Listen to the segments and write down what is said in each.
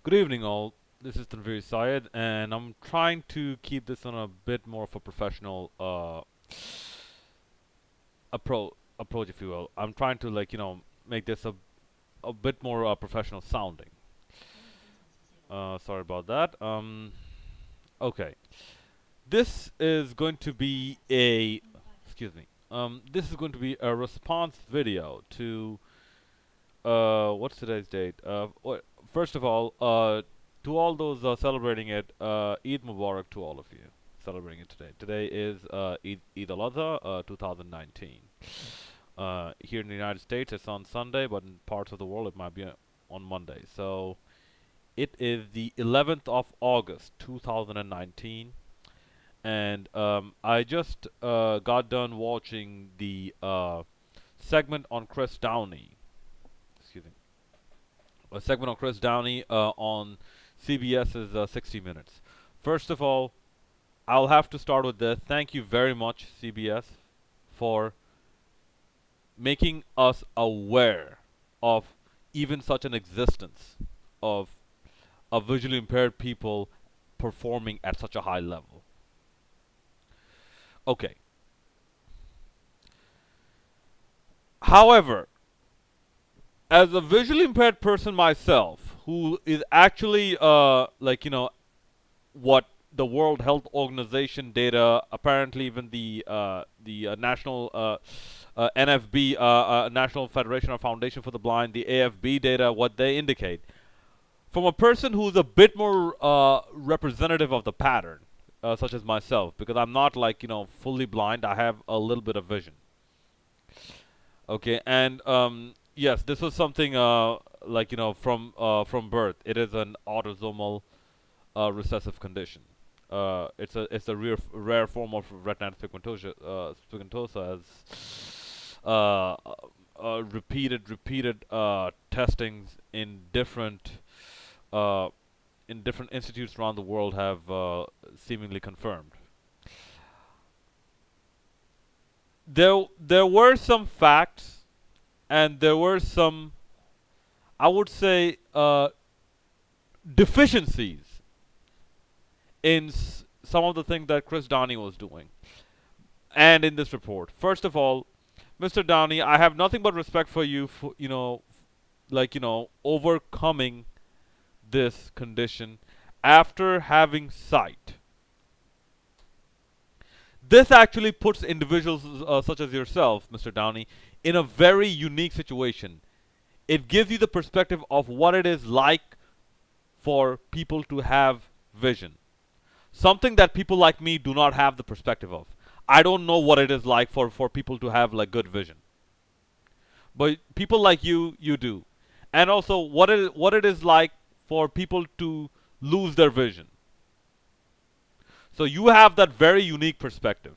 Good evening, all. This is Tanvir Syed, and I'm trying to keep this on a bit more of a professional approach, if you will. I'm trying to make this a bit more professional sounding. Sorry about that. Okay. This is going to be a excuse me. This is going to be a response video to what's today's date? First of all, to all those celebrating it, Eid Mubarak to all of you celebrating it today. Today is Eid al-Adha 2019. Here in the United States, it's on Sunday, but in parts of the world, it might be on Monday. So it is the 11th of August 2019, and I just got done watching the segment on Chris Downey. Excuse me. A segment on Chris Downey on CBS's 60 Minutes. First of all, I'll have to start with this. Thank you very much, CBS, for making us aware of even such an existence of visually impaired people performing at such a high level. Okay. However, as a visually impaired person myself, who is actually what the World Health Organization data, apparently even the national NFB, National Federation or Foundation for the Blind, the AFB data, what they indicate, from a person who's a bit more representative of the pattern, such as myself, because I'm not fully blind, I have a little bit of vision. Okay, and yes, this was something from birth. It is an autosomal recessive condition. It's a rare form of retinitis pigmentosa as repeated testings uh, in different institutes around the world have seemingly confirmed. There were some facts, and there were some, I would say, deficiencies in some of the things that Chris Downey was doing, and in this report. First of all, Mr. Downey, I have nothing but respect for you for overcoming this condition after having sight. This actually puts individuals such as yourself, Mr. Downey, in a very unique situation. It gives you the perspective of what it is like for people to have vision. Something that people like me do not have the perspective of. I don't know what it is like for people to have good vision. But people like you do. And also what it is like for people to lose their vision. So you have that very unique perspective,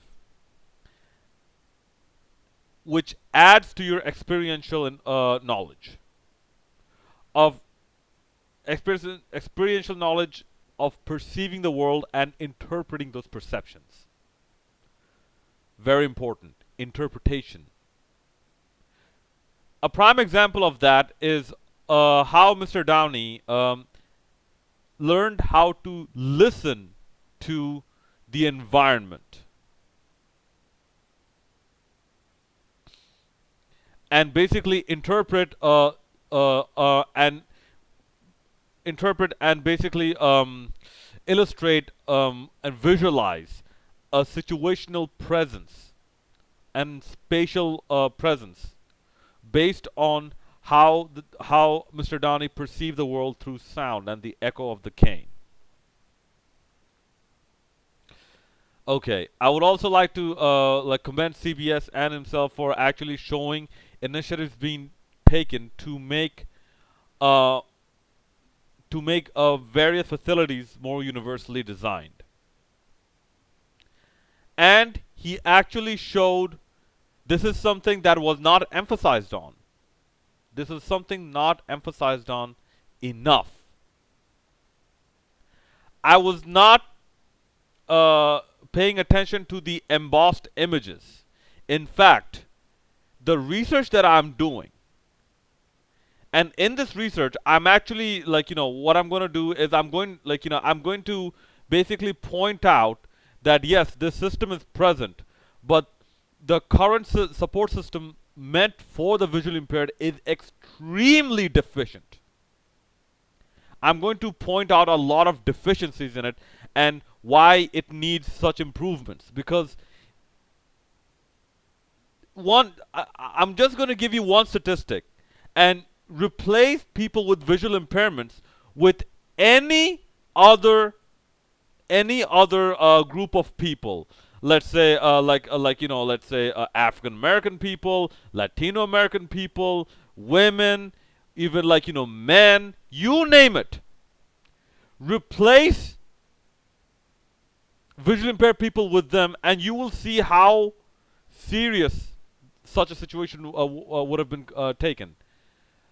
which adds to your experiential knowledge of experiential knowledge of perceiving the world and interpreting those perceptions. Very important. Interpretation. A prime example of that is how Mr. Downey learned how to listen to the environment and basically and interpret and basically illustrate and visualize a situational presence and spatial presence based on how Mr. Downey perceived the world through sound and the echo of the cane. Okay, I would also like to commend CBS and himself for actually showing initiatives being taken uh, to make various facilities more universally designed. And he actually showed this is something that was not emphasized on. This is something not emphasized on enough. I was not paying attention to the embossed images. In fact, the research that I'm doing And in this research, I'm actually like, what I'm going to do is I'm going to basically point out that yes, this system is present, but the current support system meant for the visually impaired is extremely deficient. I'm going to point out a lot of deficiencies in it and why it needs such improvements. Because I'm just going to give you one statistic and replace people with visual impairments with any other group of people. Let's say let's say African American people, Latino American people, women, even men, you name it. Replace visually impaired people with them, and you will see how serious such a situation would have been taken.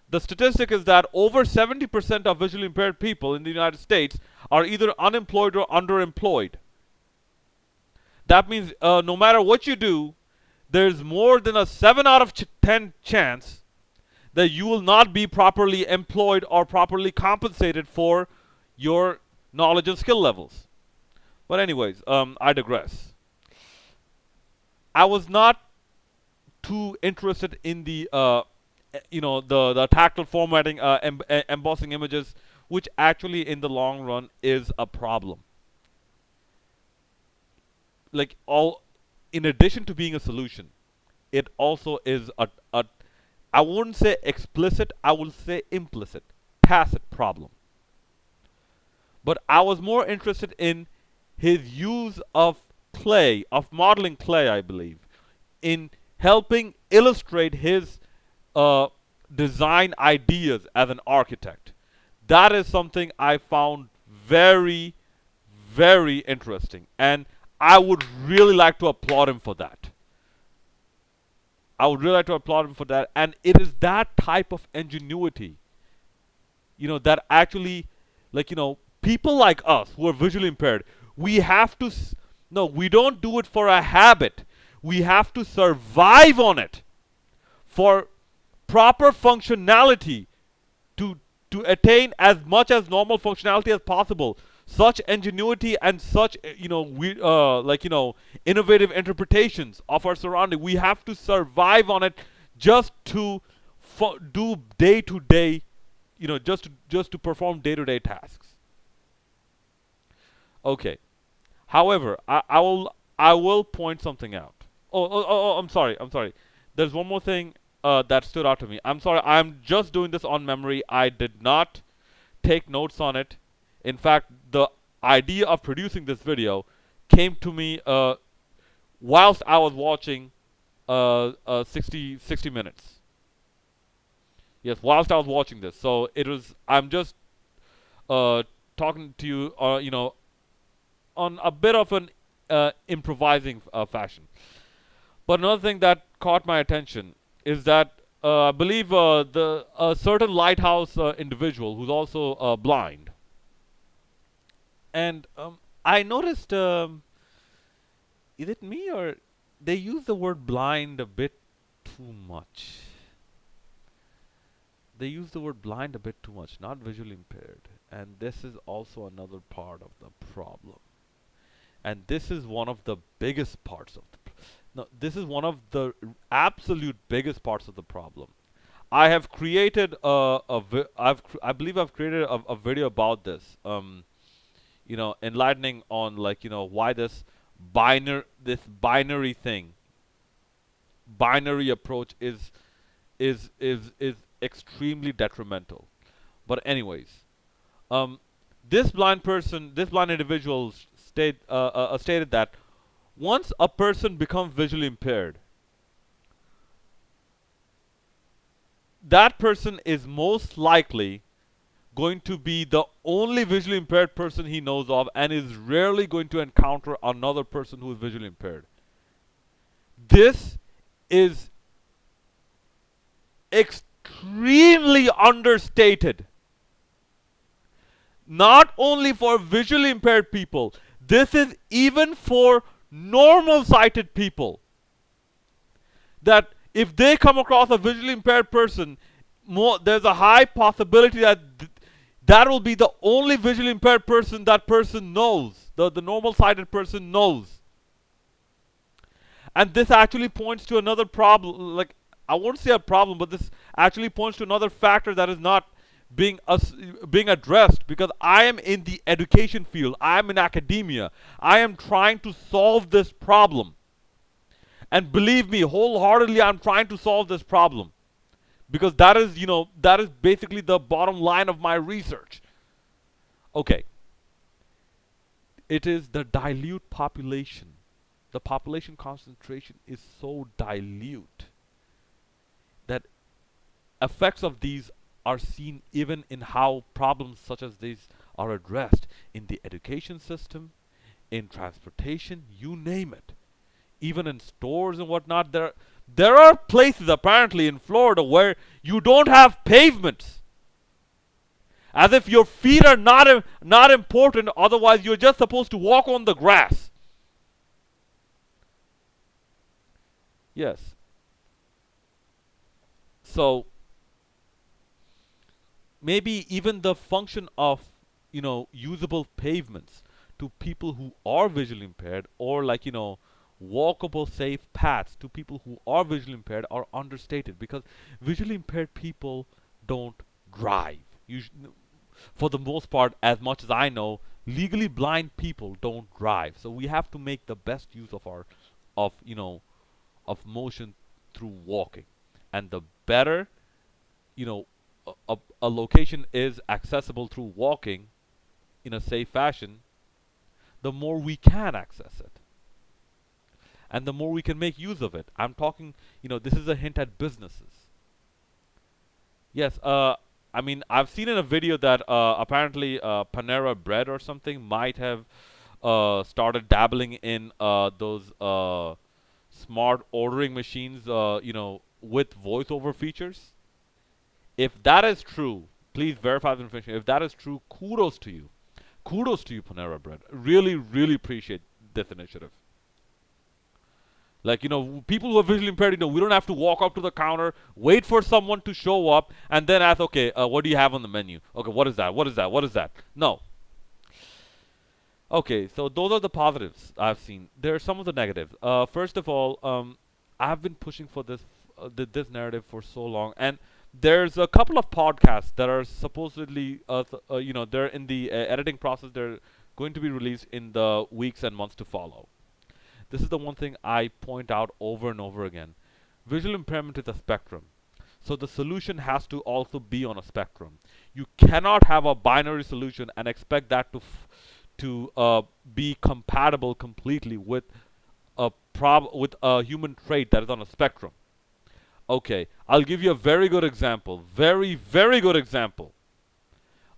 The statistic is that over 70% of visually impaired people in the United States are either unemployed or underemployed. That means no matter what you do, there's more than a 7 out of 10 chance that you will not be properly employed or properly compensated for your knowledge and skill levels. But anyways, I digress. I was not too interested in the the tactile formatting, embossing images, which actually in the long run is a problem. Like all, in addition to being a solution, it also is a I wouldn't say explicit, I would say implicit, tacit problem. But I was more interested in his use of clay, of modeling clay, I believe, in helping illustrate his uh, design ideas as an architect. That is something I found very, very interesting. And I would really like to applaud him for that. I would really like to applaud him for that. And it is that type of ingenuity, that actually, people like us who are visually impaired, we have to, no, we don't do it for a habit. We have to survive on it for proper functionality to attain as much as normal functionality as possible. Such ingenuity and such innovative interpretations of our surrounding, we have to survive on it just to do day to day, just to perform day to day tasks. Okay. However, I will point something out. Oh, I'm sorry. I'm sorry. There's one more thing that stood out to me. I'm sorry. I'm just doing this on memory. I did not take notes on it. In fact, the idea of producing this video came to me whilst I was watching 60 minutes. Yes, whilst I was watching this. So it was. I'm just uh, talking to you, on a bit of an improvising fashion. But another thing that caught my attention is that I believe the a certain lighthouse individual who's also blind, and I noticed, is it me or they use the word blind a bit too much? They use the word blind a bit too much, not visually impaired, and this is also another part of the problem. And this is one of the biggest parts of the no, this is one of the absolute biggest parts of the problem. I have created I believe I've created a video about this. Enlightening on why this binary thing, binary approach is extremely detrimental. But anyways, um, this blind individual stated that once a person becomes visually impaired, that person is most likely going to be the only visually impaired person he knows of and is rarely going to encounter another person who is visually impaired. This is extremely understated. Not only for visually impaired people, this is even for normal sighted people. That if they come across a visually impaired person, there's a high possibility that that will be the only visually impaired person that person knows. The normal sighted person knows. And this actually points to another problem. Like, I won't say a problem, but this actually points to another factor that is not being addressed, because I am in the education field. I am in academia. I am trying to solve this problem. And believe me, wholeheartedly, I'm trying to solve this problem, because that is basically the bottom line of my research. Okay, it is the dilute population. The population concentration is so dilute that effects of these are seen even in how problems such as these are addressed in the education system, in transportation, you name it. Even in stores and whatnot, there are places apparently in Florida where you don't have pavements. As if your feet are not important, otherwise you're just supposed to walk on the grass. Yes. So maybe even the function of usable pavements to people who are visually impaired, or like walkable safe paths to people who are visually impaired, are understated, because visually impaired people don't drive. For the most part, as much as I know, legally blind people don't drive. So we have to make the best use of our of you know of motion through walking. And the better you know a location is accessible through walking in a safe fashion, the more we can access it, and the more we can make use of it. I'm talking, this is a hint at businesses. Yes, I mean, I've seen in a video that apparently Panera Bread or something might have started dabbling in those smart ordering machines, with voiceover features. If that is true, please verify the information. If that is true, kudos to you. Kudos to you, Panera Bread. Really, really appreciate this initiative. Like, people who are visually impaired, we don't have to walk up to the counter, wait for someone to show up, and then ask, okay, what do you have on the menu? Okay, what is that? What is that? What is that? No. Okay, so those are the positives I've seen. There are some of the negatives. First of all, I've been pushing for this narrative for so long, and there's a couple of podcasts that are supposedly, they're in the editing process. They're going to be released in the weeks and months to follow. This is the one thing I point out over and over again. Visual impairment is a spectrum. So the solution has to also be on a spectrum. You cannot have a binary solution and expect that to be compatible completely with with a human trait that is on a spectrum. Okay, I'll give you a very good example. Very, very good example.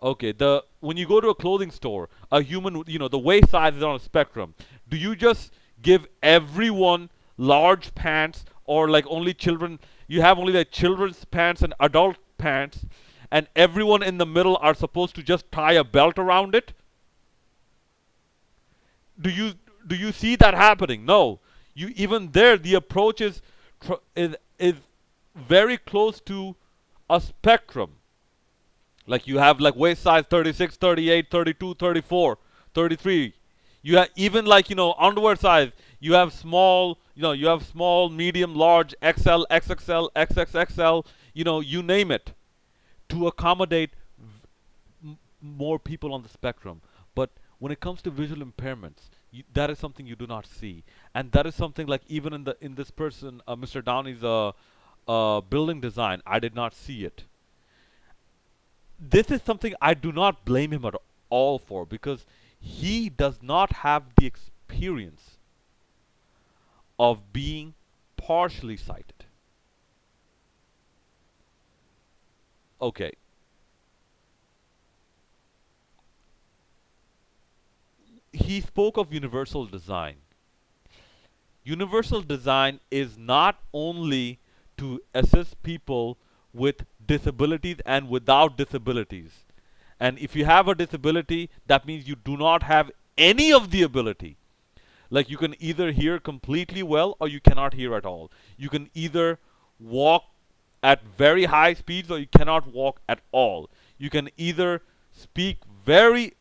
Okay, when you go to a clothing store, a human, the waist size is on a spectrum. Do you just give everyone large pants, or like only children? You have only like children's pants and adult pants, and everyone in the middle are supposed to just tie a belt around it? Do you see that happening? No. Even there, the approach is very close to a spectrum. Like, you have like waist size 36, 38, 32, 34, 33. You have even like, underwear size. You have small, medium, large, XL, XXL, XXXL, you name it, to accommodate more people on the spectrum. But when it comes to visual impairments, that is something you do not see. And that is something like, even in this person, Mr. Downey's building design, I did not see it. This is something I do not blame him at all for, because he does not have the experience of being partially sighted. Okay. He spoke of universal design. Universal design is not only to assist people with disabilities and without disabilities. And if you have a disability, that means you do not have any of the ability. Like, you can either hear completely well or you cannot hear at all. You can either walk at very high speeds, or you cannot walk at all. You can either speak very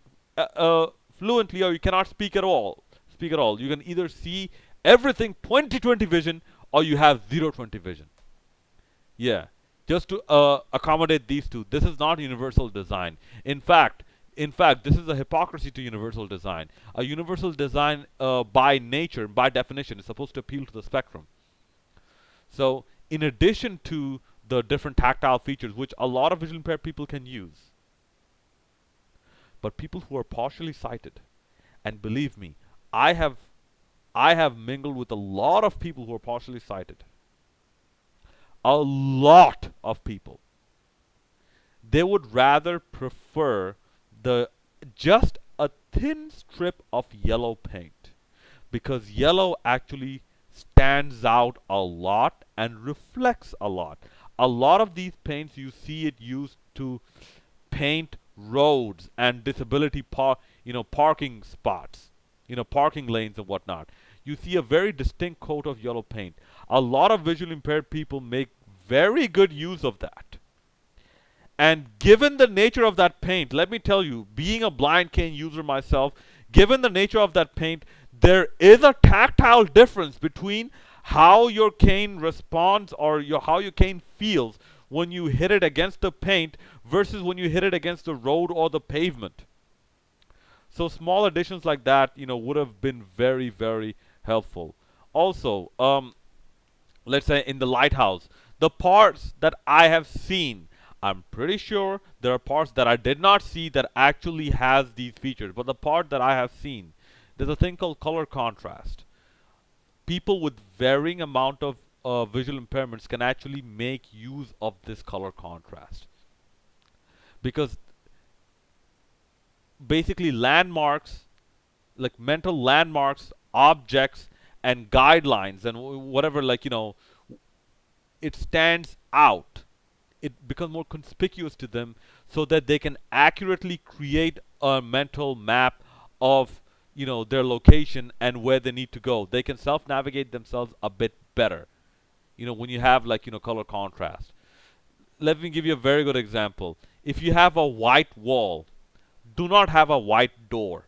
fluently, or you cannot speak at all. Speak at all. You can either see everything 20/20 vision, or you have 0/20 vision. Yeah, just to accommodate these two. This is not universal design. In fact, this is a hypocrisy to universal design. A universal design, by nature, by definition, is supposed to appeal to the spectrum. So, in addition to the different tactile features, which a lot of visually impaired people can use, but people who are partially sighted, and believe me, I have I have mingled with a lot of people who are partially sighted. A lot of people. They would rather prefer the just a thin strip of yellow paint, because yellow actually stands out a lot and reflects a lot. A lot of these paints, you see it used to paint roads and disability parking spots, parking lanes and whatnot. You see a very distinct coat of yellow paint. A lot of visually impaired people make very good use of that. And given the nature of that paint, let me tell you, being a blind cane user myself, given the nature of that paint, there is a tactile difference between how your cane responds, or how your cane feels when you hit it against the paint versus when you hit it against the road or the pavement. So small additions like that, would have been very, very helpful. Also, let's say in the lighthouse, the parts that I have seen, I'm pretty sure there are parts that I did not see that actually has these features. But the part that I have seen, there's a thing called color contrast. People with varying amount of visual impairments can actually make use of this color contrast, because basically landmarks, like mental landmarks, objects, and guidelines, and whatever, it stands out. It becomes more conspicuous to them, so that they can accurately create a mental map of their location and where they need to go. They can self-navigate themselves a bit better. When you have color contrast. Let me give you a very good example. If you have a white wall, do not have a white door.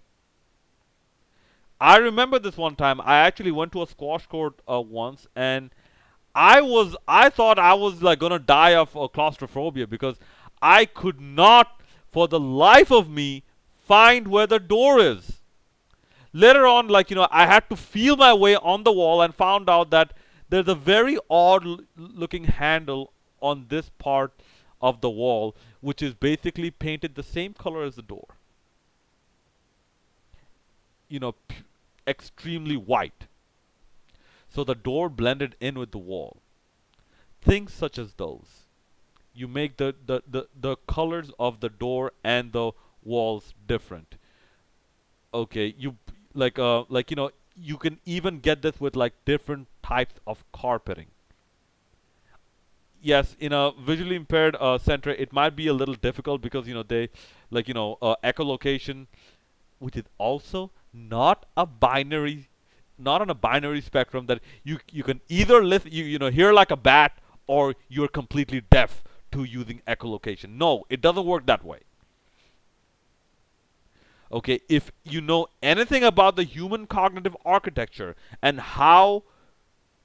I remember this one time. I actually went to a squash court once, and I thought I was like gonna die of claustrophobia, because I could not, for the life of me, find where the door is. Later on, I had to feel my way on the wall and found out that there's a very odd looking handle on this part of the wall, which is basically painted the same color as the door. Extremely white. So the door blended in with the wall. Things such as those. You make the colors of the door and the walls different. Okay, you can even get this with different types of carpeting. Yes, in a visually impaired center, it might be a little difficult, because they echolocation, which is also not on a binary spectrum, that you can either hear like a bat, or you're completely deaf to using echolocation. No, it doesn't work that way. Okay, if you know anything about the human cognitive architecture and how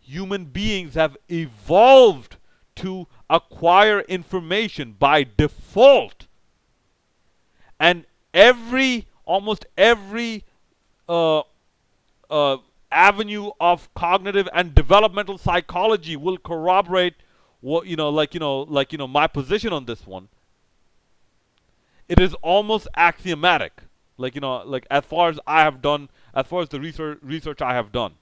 human beings have evolved to acquire information by default, and almost every uh, uh, avenue of cognitive and developmental psychology will corroborate what my position on this one. It is almost axiomatic, as far as I have done, as far as the research I have done.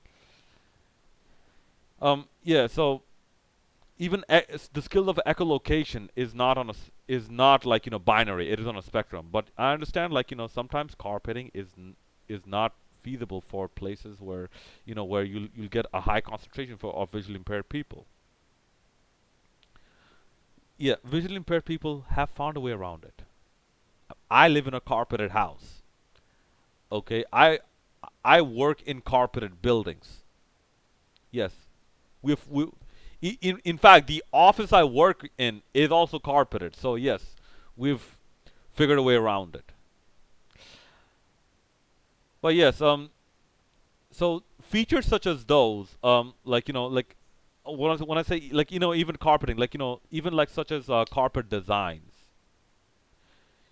Yeah, so even the skill of echolocation is not is not binary. It is on a spectrum. But I understand, sometimes carpeting is not feasible for places where where you'll get a high concentration of visually impaired people. Yeah, visually impaired people have found a way around it. I live in a carpeted house. Okay, I work in carpeted buildings. Yes, we In fact, the office I work in is also carpeted. So yes, we've figured a way around it. But yes, so features such as those, like like when I say like even carpeting, like even like such as carpet designs,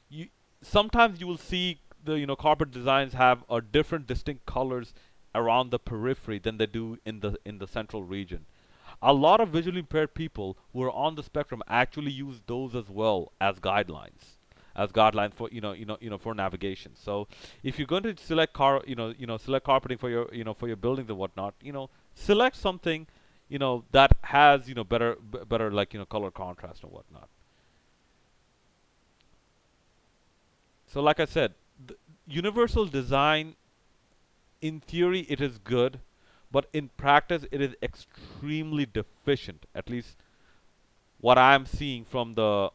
you sometimes you will see the carpet designs have a different distinct colors around the periphery than they do in the central region. A lot of visually impaired people who are on the spectrum actually use those as well as guidelines for for navigation. So if you're going to select select carpeting for your for your buildings and whatnot, select something that has better like color contrast and whatnot. So like I said, the universal design in theory it is good, but in practice it is extremely deficient. At least what I'm seeing from the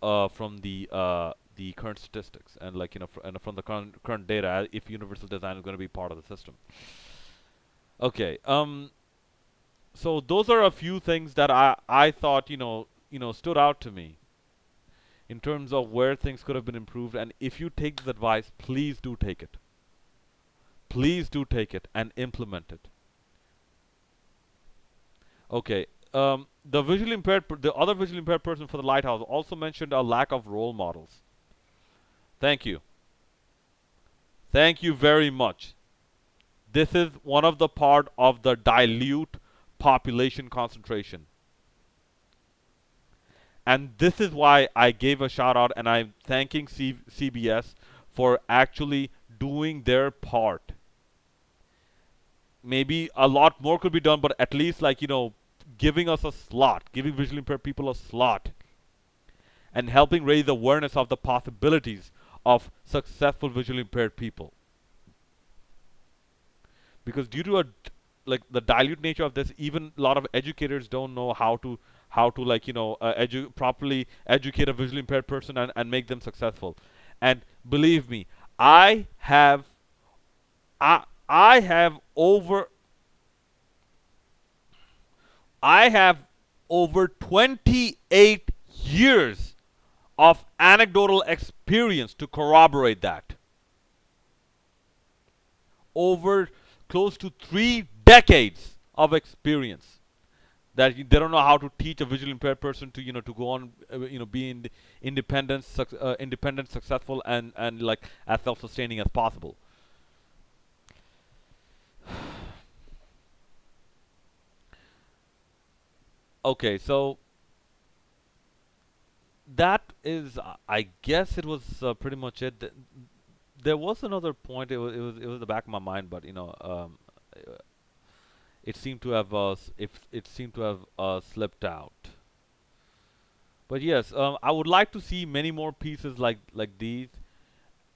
current statistics and like and from the current data, if universal design is going to be part of the system. Okay. So those are a few things that I thought stood out to me in terms of where things could have been improved. And if you take this advice, please do take it. Please do take it and implement it. Okay. The other visually impaired person for the lighthouse also mentioned a lack of role models. Thank you. Thank you very much. This is one of the part of the dilute population concentration. And this is why I gave a shout out and I'm thanking CBS for actually doing their part. Maybe a lot more could be done, but at least like, giving us a slot, giving visually impaired people a slot and helping raise awareness of the possibilities of successful visually impaired people. Because due to like the dilute nature of this, even a lot of educators don't know how to like properly educate a visually impaired person and make them successful. And believe me, I have I have over I have over 28 years of anecdotal experience to corroborate that. Over close to 3 decades of experience that they don't know how to teach a visually impaired person to to go on being independent independent, successful, and like as self-sustaining as possible. Okay, so that is I guess it was pretty much it. There was another point. It was in the back of my mind, but it seemed to have it seemed to have slipped out. But yes, I would like to see many more pieces like these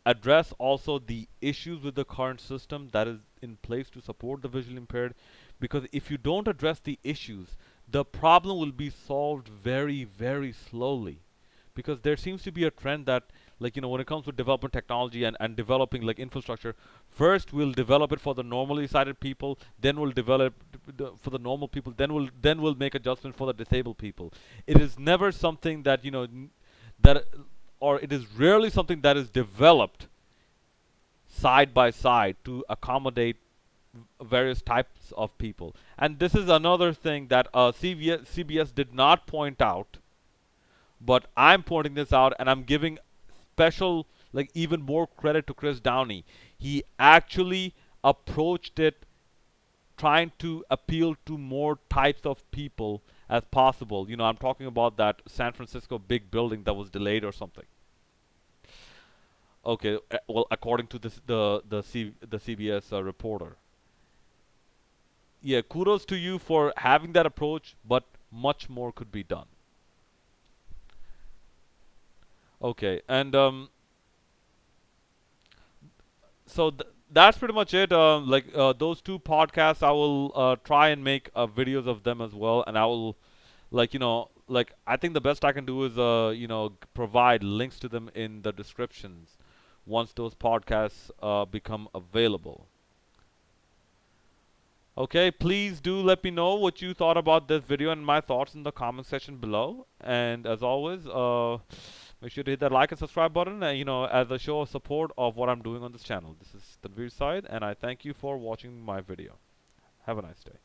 address also the issues with the current system that is in place to support the visually impaired, because if you don't address the issues, the problem will be solved very, very slowly. Because there seems to be a trend that like when it comes to development technology and developing like infrastructure, first we'll develop it for the normally sighted people, then we'll develop for the normal people, then we'll make adjustments for the disabled people. It is never something that that or it is rarely something that is developed side by side to accommodate various types of people. And this is another thing that CBS did not point out, but I'm pointing this out and I'm giving special, like even more credit to Chris Downey. He actually approached it trying to appeal to more types of people as possible. I'm talking about that San Francisco big building that was delayed or something. Okay, well, according to the CBS reporter. Yeah, kudos to you for having that approach, but much more could be done. Okay, and so that's pretty much it. Like those two podcasts, I will try and make videos of them as well, and I will like like I think the best I can do is provide links to them in the descriptions once those podcasts become available. Okay, please do let me know what you thought about this video and my thoughts in the comment section below. And as always, make sure to hit that like and subscribe button, as a show of support of what I'm doing on this channel. This is Tanveer Side, and I thank you for watching my video. Have a nice day.